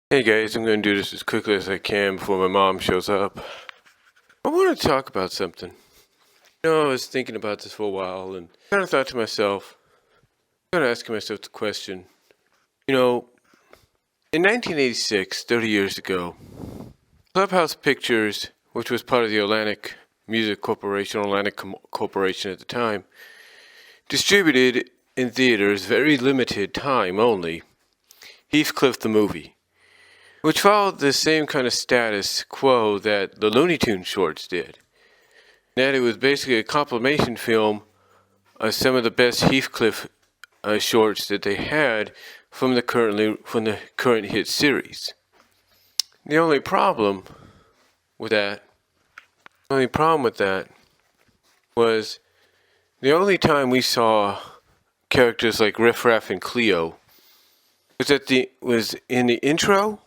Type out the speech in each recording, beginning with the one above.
Hey guys, I'm going to do this as quickly as I can before my mom shows up. I want to talk about something. I was thinking about this for a while and kind of thought to myself, kind of asking myself the question, in 1986, 30 years ago, Clubhouse Pictures, which was part of the Atlantic Music Corporation, Corporation at the time, distributed in theaters, very limited time only, Heathcliff the movie, which followed the same kind of status quo that the Looney Tunes shorts did. That it was basically a compilation film of some of the best Heathcliff shorts that they had from the current hit series. The only problem with that was the only time we saw characters like Riff-Raff and Cleo was in the intro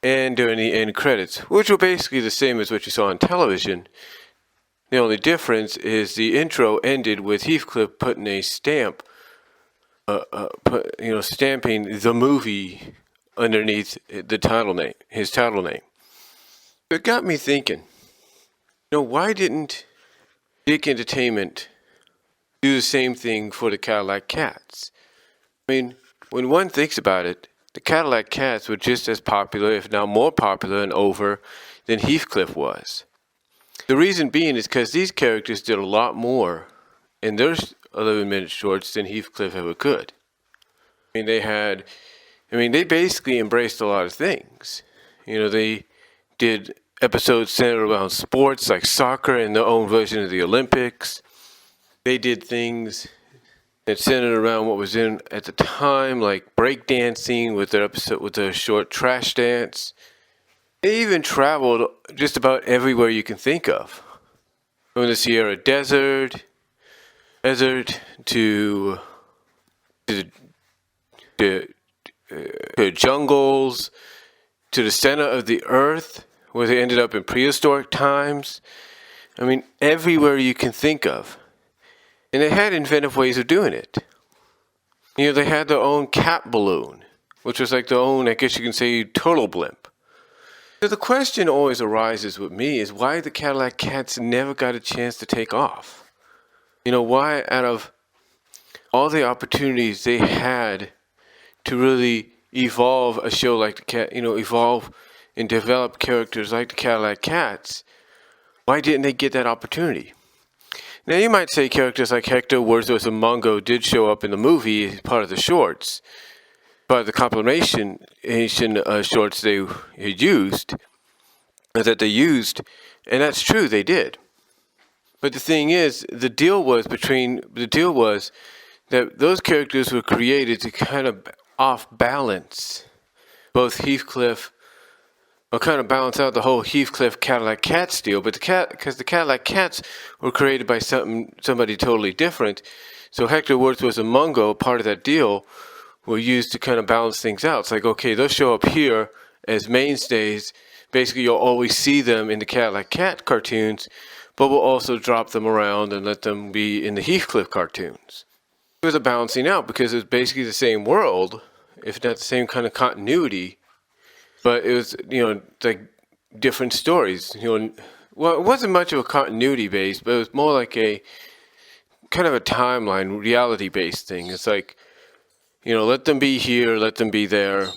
and during the end credits, which were basically the same as what you saw on television. The only difference is the intro ended with Heathcliff putting a stamp, stamping the movie underneath the title name, his title name. It got me thinking, why didn't Dick Entertainment do the same thing for the Cadillac Cats? I mean, when one thinks about it, the Cadillac Cats were just as popular, if not more popular and over, than Heathcliff was. The reason being is because these characters did a lot more in their 11-minute shorts than Heathcliff ever could. They basically embraced a lot of things. They did episodes centered around sports like soccer and their own version of the Olympics. They did things that centered around what was in at the time, like breakdancing with their short trash dance. They even traveled just about everywhere you can think of. From the Sierra Desert to jungles, to the center of the earth, where they ended up in prehistoric times. Everywhere you can think of. And they had inventive ways of doing it. They had their own cat balloon, which was like their own, I guess you can say, turtle blimp. So the question always arises with me is why the Cadillac Cats never got a chance to take off. Why out of all the opportunities they had to really evolve a show like the Cat, evolve and develop characters like the Cadillac Cats, why didn't they get that opportunity? Now you might say characters like Hector, Wordsworth, and Mungo did show up in the movie as part of the shorts, part of the compilation shorts they used, and that's true, they did. But the thing is, the deal was that those characters were created to kind of off-balance both Heathcliff, or kind of balance out the whole Heathcliff Cadillac Cats deal, because the Cadillac Cats were created by somebody totally different. So Hector, Wordsworth, and Mungo, part of that deal, were used to kind of balance things out. It's like, okay, they'll show up here as mainstays. Basically, you'll always see them in the Cadillac Cat cartoons, but we'll also drop them around and let them be in the Heathcliff cartoons. It was a balancing out because it was basically the same world, if not the same kind of continuity. But it was, like different stories. Well, it wasn't much of a continuity base, but it was more like a kind of a timeline, reality-based thing. It's like, let them be here, let them be there,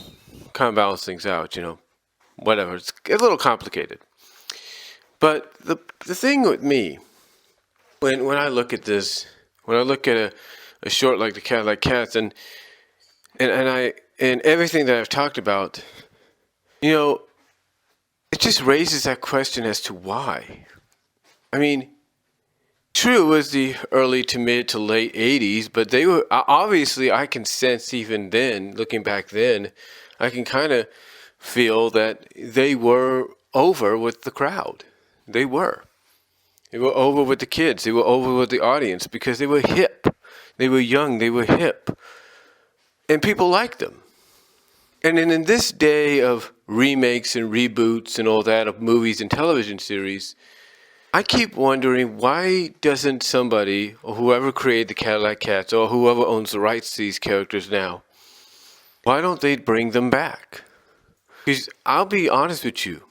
kind of balance things out, whatever. It's a little complicated. But the thing with me, when I look at this, when I look at a short like the Cadillac Cats and everything that I've talked about, it just raises that question as to why. True, it was the early to mid to late 80s, but they were, obviously I can sense even then, looking back then, I can kind of feel that they were over with the crowd. They were. They were over with the kids. They were over with the audience because they were hip. They were young. They were hip. And people liked them. And then in this day of remakes and reboots and all that of movies and television series, I keep wondering why doesn't somebody, or whoever created the Cadillac Cats, or whoever owns the rights to these characters now, why don't they bring them back? Because I'll be honest with you,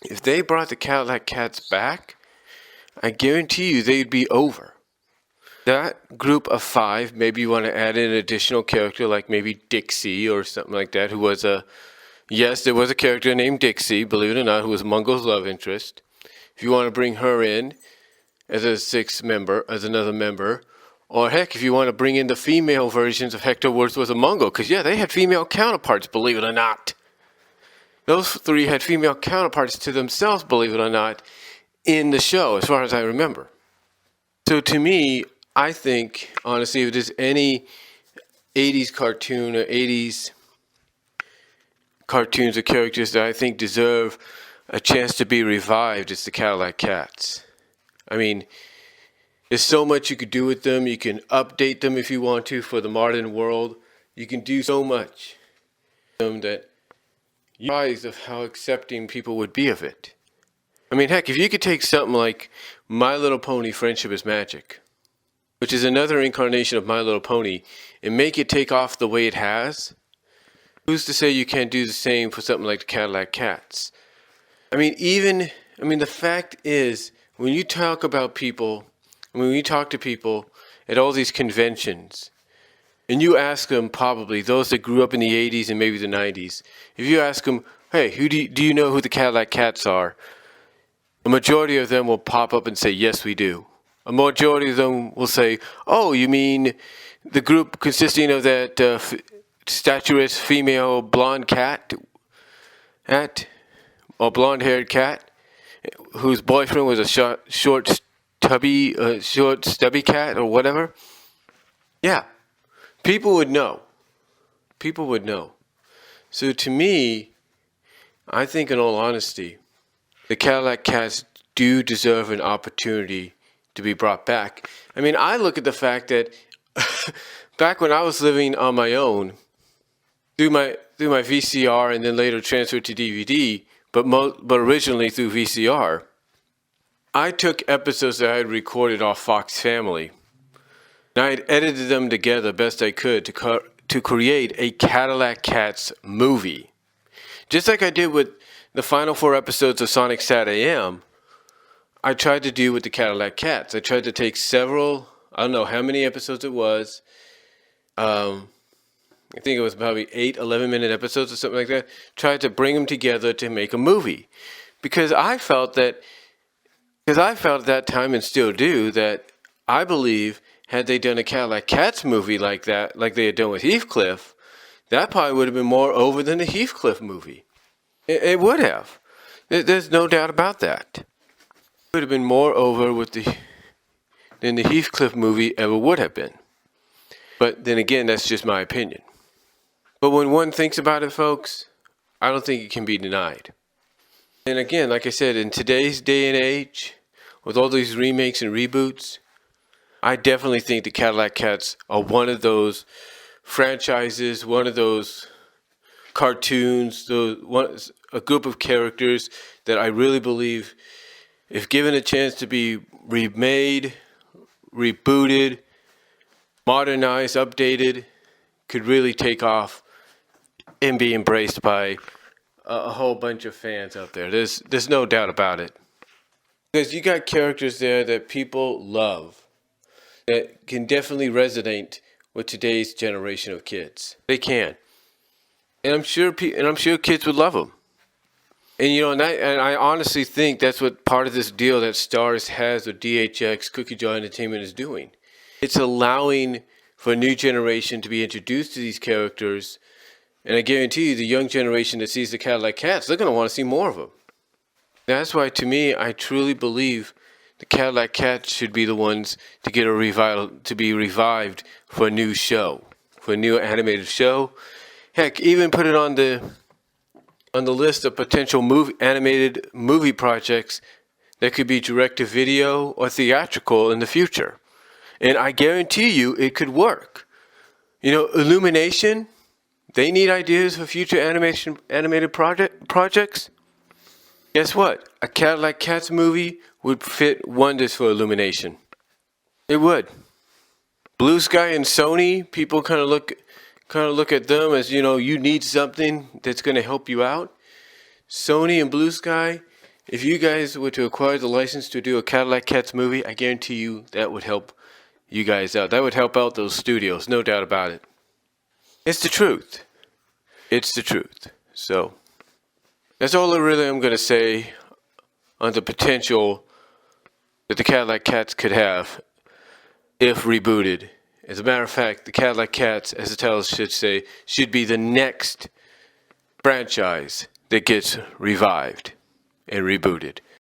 if they brought the Cadillac Cats back, I guarantee you they'd be over. That group of 5, maybe you want to add in an additional character like maybe Dixie or something like that, who was yes, there was a character named Dixie, believe it or not, who was Mungo's love interest. If you want to bring her in as a 6th member, as another member, or heck, if you want to bring in the female versions of Hector Wordsworth and Mungo, because yeah, they had female counterparts, believe it or not. Those 3 had female counterparts to themselves, believe it or not, in the show, as far as I remember. So to me, I think, honestly, if there's any 80s cartoon or 80s cartoons or characters that I think deserve a chance to be revived, it's the Cadillac Cats. I mean, there's so much you could do with them. You can update them if you want to for the modern world. You can do so much that you're surprised of how accepting people would be of it. I mean, heck, if you could take something like My Little Pony Friendship is Magic, which is another incarnation of My Little Pony, and make it take off the way it has, who's to say you can't do the same for something like the Cadillac Cats? I mean, the fact is, when you talk to people at all these conventions, and you ask them, probably those that grew up in the 80s and maybe the 90s, if you ask them, hey, do you know who the Cadillac Cats are? A majority of them will pop up and say, yes, we do. A majority of them will say, oh, you mean the group consisting of that statuesque female blonde cat, or blonde-haired cat, whose boyfriend was a short, stubby cat or whatever? Yeah, people would know. People would know. So to me, I think in all honesty, the Cadillac Cats do deserve an opportunity to be brought back. I mean, I look at the fact that back when I was living on my own, through my VCR and then later transferred to DVD, but originally through VCR, I took episodes that I had recorded off Fox Family, and I had edited them together best I could to create a Cadillac Cats movie. Just like I did with the final 4 episodes of Sonic Sat AM, I tried to do with the Cadillac Cats. I tried to take several, I don't know how many episodes it was. I think it was probably 8, 11-minute episodes or something like that. Tried to bring them together to make a movie. Because I felt at that time, and still do, that I believe had they done a Cadillac Cats movie like that, like they had done with Heathcliff, that probably would have been more over than the Heathcliff movie. It would have. There's no doubt about that. It would have been more over than the Heathcliff movie ever would have been. But then again, that's just my opinion. But when one thinks about it, folks, I don't think it can be denied. And again, like I said, in today's day and age, with all these remakes and reboots, I definitely think the Cadillac Cats are one of those franchises, one of those cartoons, a group of characters that I really believe, if given a chance to be remade, rebooted, modernized, updated, could really take off and be embraced by a whole bunch of fans out there. There's no doubt about it. Because you got characters there that people love, that can definitely resonate with today's generation of kids. They can. And I'm sure kids would love them. And I honestly think that's what part of this deal that Starz has with DHX Cookie Jar Entertainment is doing. It's allowing for a new generation to be introduced to these characters. And I guarantee you, the young generation that sees the Cadillac Cats, they're going to want to see more of them. That's why, to me, I truly believe the Cadillac Cats should be the ones to get to be revived for a new show, for a new animated show. Heck, even put it on the list of potential animated movie projects that could be direct-to-video or theatrical in the future. And I guarantee you it could work. Illumination, they need ideas for future animated projects. Guess what? A Cadillac Cats movie would fit wonders for Illumination. It would. Blue Sky and Sony, people kind of look kind of look at them as, you need something that's going to help you out. Sony and Blue Sky, if you guys were to acquire the license to do a Cadillac Cats movie, I guarantee you that would help you guys out. That would help out those studios, no doubt about it. It's the truth. It's the truth. So, that's all I really am going to say on the potential that the Cadillac Cats could have if rebooted. As a matter of fact, the Cadillac Cats, as the title should say, should be the next franchise that gets revived and rebooted.